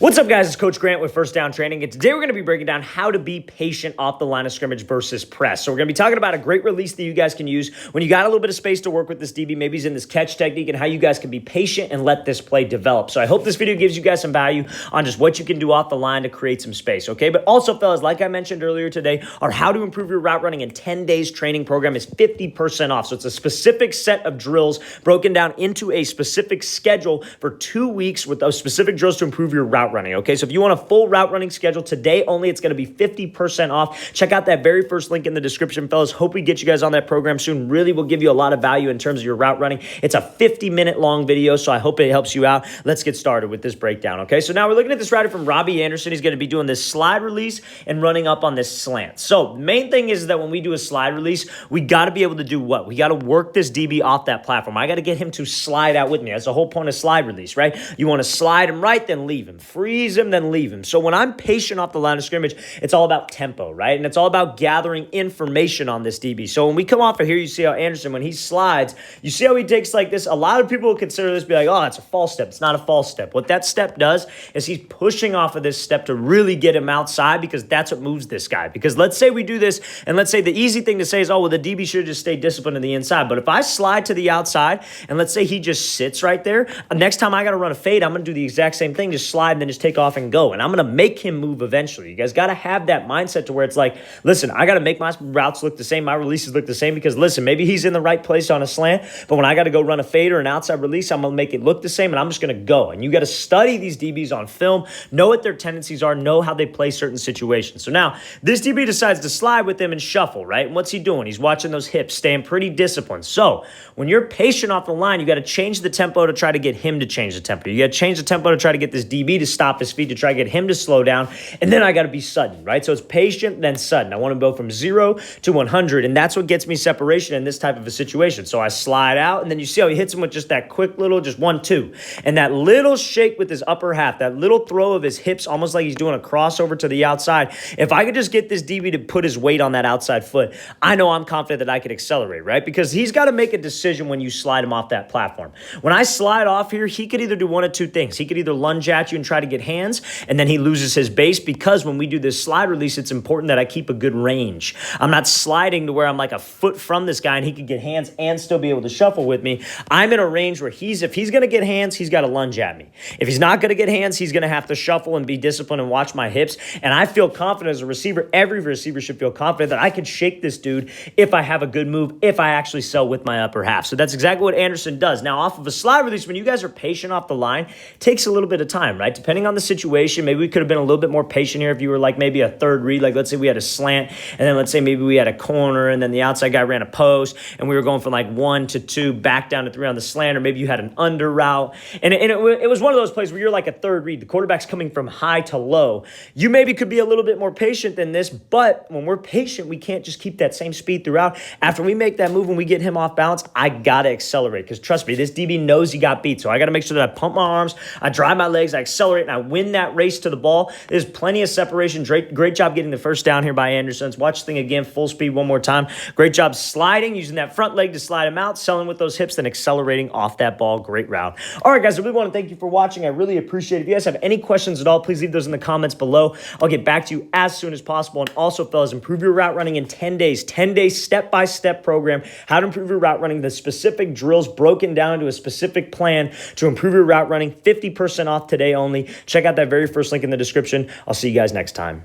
What's up, guys? It's Coach Grant with First Down Training, and today we're going to be breaking down how to be patient off the line of scrimmage versus press. So we're going to be talking about a great release that you guys can use when you got a little bit of space to work with this DB. Maybe he's in this catch technique and how you guys can be patient and let this play develop. So I hope this video gives you guys some value on just what you can do off the line to create some space, okay? But also, fellas, like I mentioned earlier today, our How to Improve Your Route Running in 10 Days training program is 50% off. So it's a specific set of drills broken down into a specific schedule for 2 weeks with those specific drills to improve your route running, okay? So if you want a full route running schedule today only, it's going to be 50% off. Check out that very first link in the description, fellas. Hope we get you guys on that program soon. Really will give you a lot of value in terms of your route running. It's a 50-minute long video, so I hope it helps you out. Let's get started with this breakdown, okay? So now we're looking at this router from Robbie Anderson. He's going to be doing this slide release and running up on this slant. So the main thing is that when we do a slide release, we got to be able to do what? We got to work this DB off that platform. I got to get him to slide out with me. That's the whole point of slide release, right? You want to slide him right, then leave him. Freeze him, then leave him. So when I'm patient off the line of scrimmage, it's all about tempo, right? And it's all about gathering information on this DB. So when we come off of here, you see how Anderson, when he slides, you see how he takes like this. A lot of people will consider this, be like, oh, it's a false step. It's not a false step. What that step does is he's pushing off of this step to really get him outside, because that's what moves this guy. Because let's say we do this, and let's say the easy thing to say is, oh, well, the DB should just stay disciplined on the inside. But if I slide to the outside, and let's say he just sits right there, next time I got to run a fade, I'm going to do the exact same thing, just slide and then just take off and go. And I'm going to make him move eventually. You guys got to have that mindset to where it's like, listen, I got to make my routes look the same, my releases look the same, because listen, maybe he's in the right place on a slant, but when I got to go run a fade or an outside release, I'm going to make it look the same, and I'm just going to go. And you got to study these DBs on film, know what their tendencies are, know how they play certain situations. So now this DB decides to slide with him and shuffle, right? And what's he doing? He's watching those hips, staying pretty disciplined. So when you're patient off the line, you got to change the tempo to try to get him to change the tempo. You got to change the tempo to try to get this DB to stop his feet, to try to get him to slow down. And then I got to be sudden, right? So it's patient, then sudden. I want to go from 0 to 100, and that's what gets me separation in this type of a situation. So I slide out, and then you see how he hits him with just that quick little, just 1, 2. And that little shake with his upper half, that little throw of his hips, almost like he's doing a crossover to the outside. If I could just get this DB to put his weight on that outside foot, I know I'm confident that I could accelerate, right? Because he's got to make a decision when you slide him off that platform. When I slide off here, he could either do one of two things. He could either lunge at you and try to get hands, and then he loses his base, because when we do this slide release, it's important that I keep a good range. I'm not sliding to where I'm like a foot from this guy and he could get hands and still be able to shuffle with me. I'm in a range where if he's going to get hands, he's got to lunge at me. If he's not going to get hands, he's going to have to shuffle and be disciplined and watch my hips. And I feel confident as a receiver, every receiver should feel confident that I can shake this dude if I have a good move, if I actually sell with my upper half. So that's exactly what Anderson does. Now, off of a slide release, when you guys are patient off the line, it takes a little bit of time, right? Depending on the situation, maybe we could have been a little bit more patient here if you were like maybe a third read. Like let's say we had a slant, and then let's say maybe we had a corner, and then the outside guy ran a post, and we were going from like 1 to 2 back down to 3 on the slant, or maybe you had an under route. And it was one of those plays where you're like a third read. The quarterback's coming from high to low. You maybe could be a little bit more patient than this, but when we're patient, we can't just keep that same speed throughout. After we make that move and we get him off balance, I got to accelerate, because trust me, this DB knows he got beat. So I got to make sure that I pump my arms, I drive my legs, I accelerate, and I win that race to the ball. There's plenty of separation. Great job getting the first down here by Anderson. Let's watch the thing again, full speed one more time. Great job sliding, using that front leg to slide him out, selling with those hips, then accelerating off that ball. Great route. All right, guys, I really want to thank you for watching. I really appreciate it. If you guys have any questions at all, please leave those in the comments below. I'll get back to you as soon as possible. And also, fellas, improve your route running in 10 days. 10-day step-by-step program. How to improve your route running. The specific drills broken down to a specific plan to improve your route running. 50% off today only. Check out that very first link in the description. I'll see you guys next time.